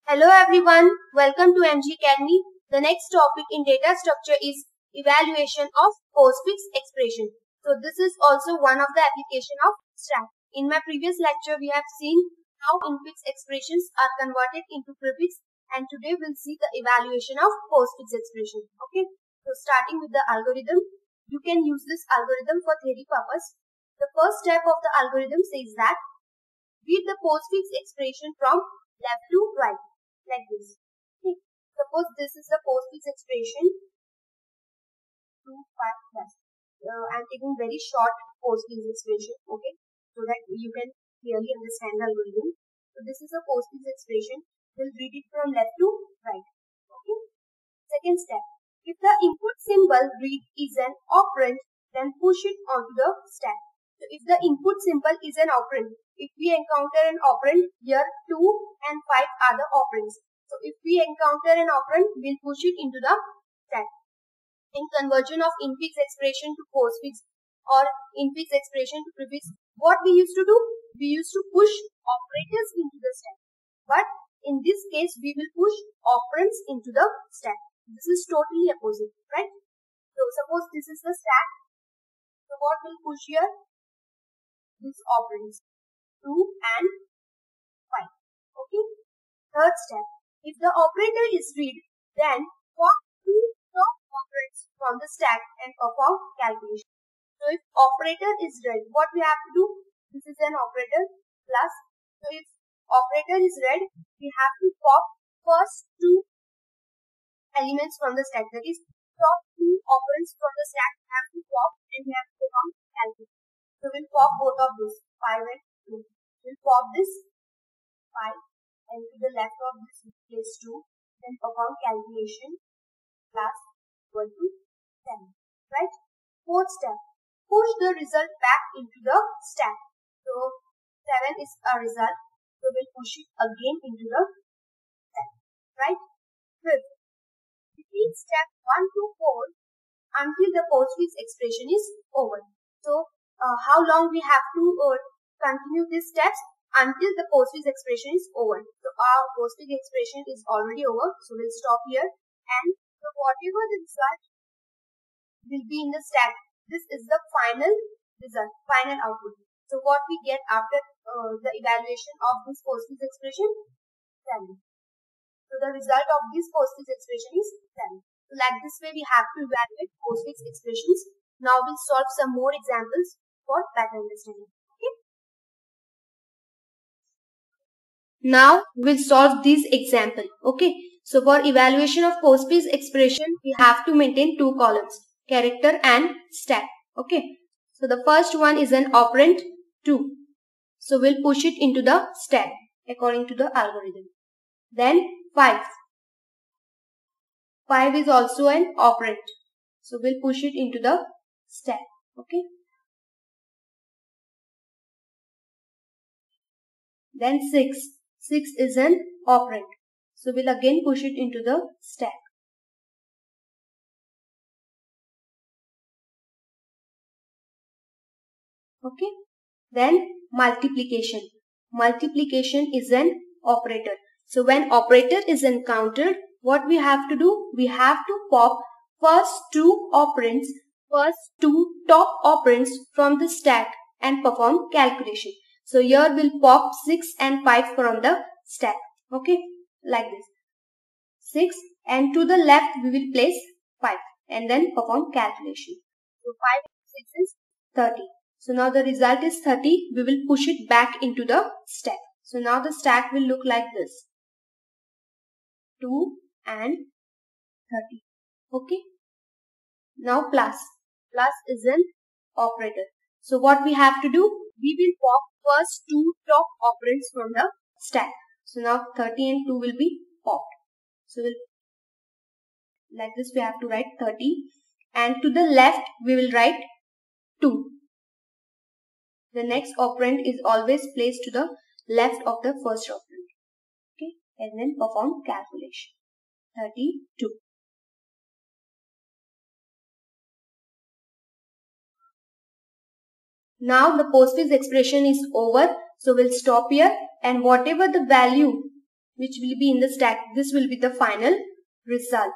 Hello everyone, welcome to MG Academy. The next topic in data structure is evaluation of postfix expression. So this is also one of the application of stack. In my previous lecture, we have seen how infix expressions are converted into prefix, and today we'll see the evaluation of postfix expression. Okay, so starting with the algorithm, you can use this algorithm for theory purpose. The first step of the algorithm says that read the postfix expression from left to right, like this. Okay. Suppose this is the postfix expression 2, 5 plus. I'm taking very short postfix expression, okay, so that you can clearly understand the algorithm. So this is a postfix expression. We'll read it from left to right. Okay. Second step. If the input symbol read is an operand, then push it onto the stack. So if the input symbol is an operand, if we encounter an operand, here 2 and 5 are the operands. So if we encounter an operand, we'll push it into the stack. In conversion of infix expression to postfix or infix expression to prefix, what we used to do? We used to push operators into the stack. But in this case, we will push operands into the stack. This is totally opposite, right? So suppose this is the stack. So what will push here? These operands 2 and 5. Okay. Third step. If the operator is read, then pop 2 top operands from the stack and perform calculation. So if operator is read, what we have to do? This is an operator plus. So if operator is read, we have to pop first 2 elements from the stack. That is, top 2 operands from the stack have to pop and we have to perform calculation. So we'll pop both of this, 5 and 2. We'll pop this 5 and to the left of this place 2. Then perform calculation plus equal to 7. Right? Fourth step. Push the result back into the stack. So 7 is a result. So we'll push it again into the stack. Right? Fifth. Repeat step 1 to 4 until the postfix expression is over. So how long we have to continue these steps? Until the postfix expression is over. So our postfix expression is already over. So we'll stop here. And so whatever the result will be in the stack, this is the final result, final output. So what we get after the evaluation of this postfix expression? 7. So the result of this postfix expression is 7. So like this way we have to evaluate postfix expressions. Now we'll solve some more examples for better understanding. Okay. Now we'll solve this example. Okay. So for evaluation of postfix expression, we have to maintain 2 columns, character and stack. Okay. So the first one is an operand 2. So we'll push it into the stack according to the algorithm. Then 5. 5 is also an operand. So we'll push it into the stack. Okay. Then 6. 6 is an operand. So we'll again push it into the stack. Okay. Then multiplication. Multiplication is an operator. So when operator is encountered, what we have to do? We have to pop first 2 operands, first 2 top operands from the stack and perform calculation. So here we'll pop 6 and 5 from the stack. Okay, like this. 6 and to the left we will place 5 and then perform calculation. So 5 and 6 is 30. So now the result is 30. We will push it back into the stack. So now the stack will look like this. 2 and 30. Okay. Now plus. Plus is an operator. So what we have to do? We will pop first 2 top operands from the stack. So now 30 and 2 will be popped. So we'll, like this we have to write 30. And to the left we will write 2. The next operand is always placed to the left of the first operand. Okay. And then perform calculation. 32. Now the postfix expression is over. So we'll stop here, and whatever the value which will be in the stack. This will be the final result.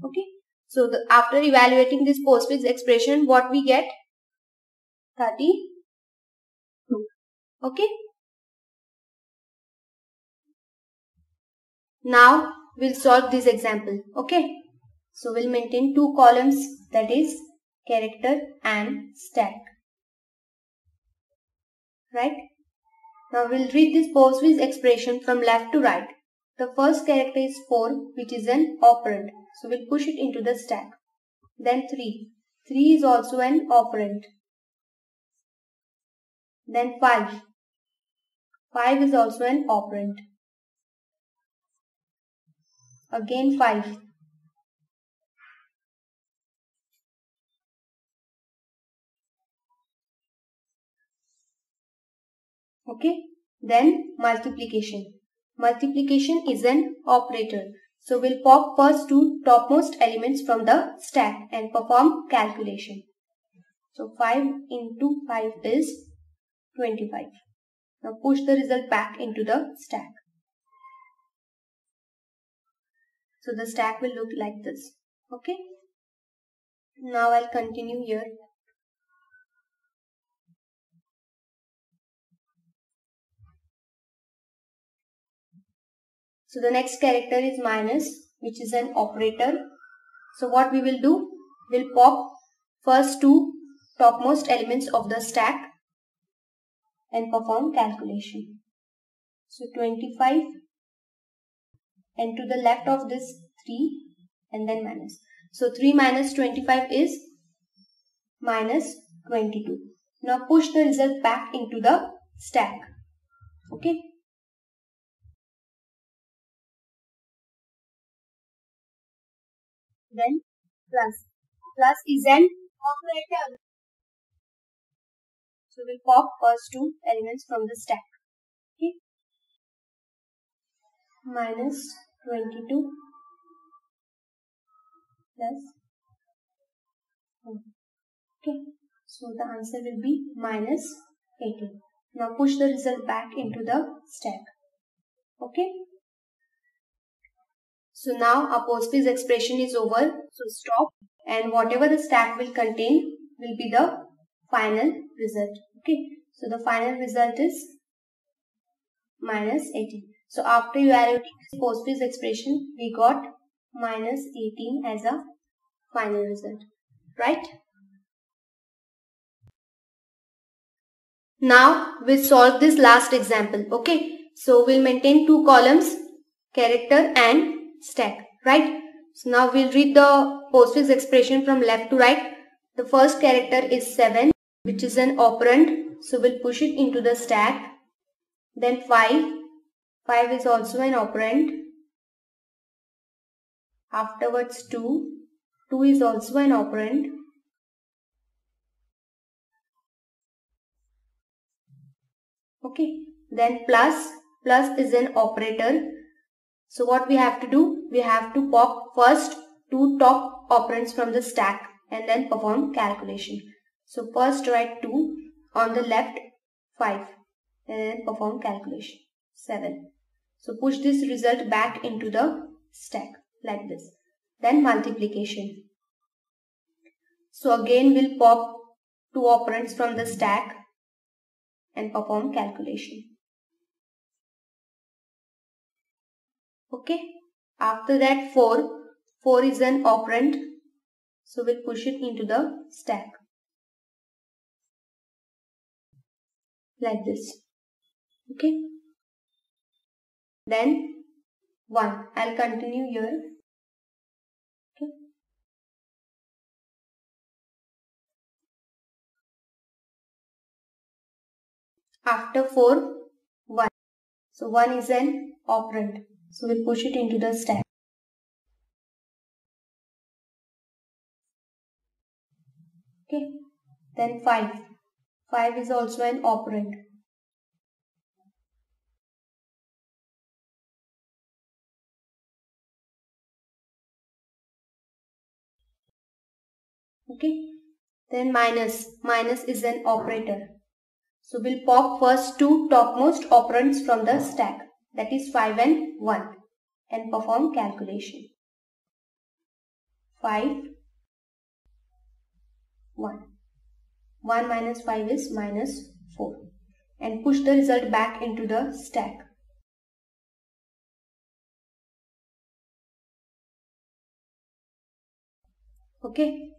Okay. So after evaluating this postfix expression, what we get? 32. Okay. Now we'll solve this example. Okay. So we'll maintain two columns, that is character and stack. Right. Now we'll read this postfix expression from left to right. The first character is 4, which is an operand. So we'll push it into the stack. Then 3. 3 is also an operand. Then 5. 5 is also an operand. Again 5. Okay. Then multiplication. Multiplication is an operator. So we'll pop first two topmost elements from the stack and perform calculation. So 5 into 5 is 25. Now push the result back into the stack. So the stack will look like this. Okay. Now I'll continue here. So the next character is minus, which is an operator. So what we will do, we'll pop first two topmost elements of the stack and perform calculation. So 25, and to the left of this 3 and then minus. So 3 minus 25 is minus 22. Now push the result back into the stack. Okay. Then plus. Plus is an operator. So we'll pop first two elements from the stack. Okay. Minus 22 plus 1. Okay. So the answer will be minus 18. Now push the result back into the stack. Okay. So now our postfix expression is over. So stop, and whatever the stack will contain will be the final result. Okay. So the final result is minus 18. So after evaluating this postfix expression, we got minus 18 as a final result. Right? Now we'll solve this last example. Okay. So we'll maintain two columns, character and stack. Right? So now we'll read the postfix expression from left to right. The first character is 7, which is an operand. So we'll push it into the stack. Then 5. 5 is also an operand. Afterwards 2. 2 is also an operand. Okay. Then plus. Plus is an operator. So what we have to do? We have to pop first two top operands from the stack and then perform calculation. So first write 2, on the left 5 and then perform calculation 7. So push this result back into the stack like this. Then multiplication. So again we'll pop two operands from the stack and perform calculation. Okay. After that 4. 4 is an operand. So we'll push it into the stack. Like this. Okay. Then 1. I'll continue here. Okay. After 4, 1. So 1 is an operand. So we'll push it into the stack. Okay. Then 5. 5 is also an operand. Okay. Then minus. Minus is an operator. So we'll pop first two topmost operands from the stack that is 5 and 1, and perform calculation. 5, 1. 1 minus 5 is minus 4, and push the result back into the stack. Okay,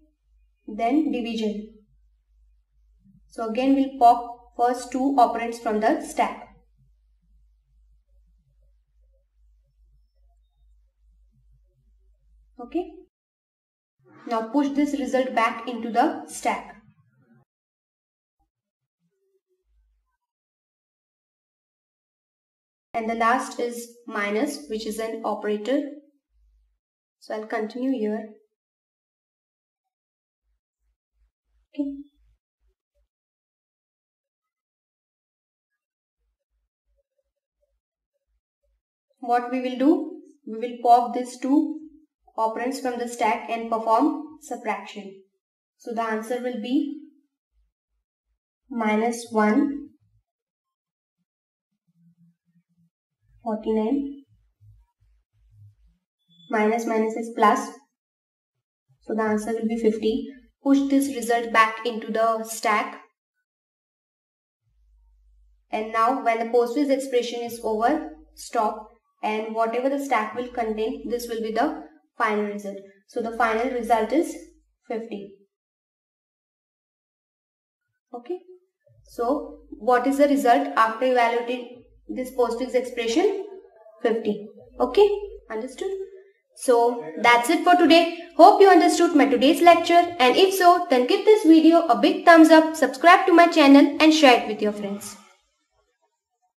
then division. So again we'll pop first 2 operands from the stack. Okay, now push this result back into the stack. And the last is minus, which is an operator. So I'll continue here. Okay. What we will do, we will pop these 2 operands from the stack and perform subtraction. So the answer will be minus 1, 49, minus minus is plus, so the answer will be 50. Push this result back into the stack, and now when the postfix expression is over, stop, and whatever the stack will contain, this will be the final result. So the final result is 50. Okay, so what is the result after evaluating this postfix expression? 50. Okay, understood? So that's it for today. Hope you understood my today's lecture, and if so, then give this video a big thumbs up, subscribe to my channel and share it with your friends.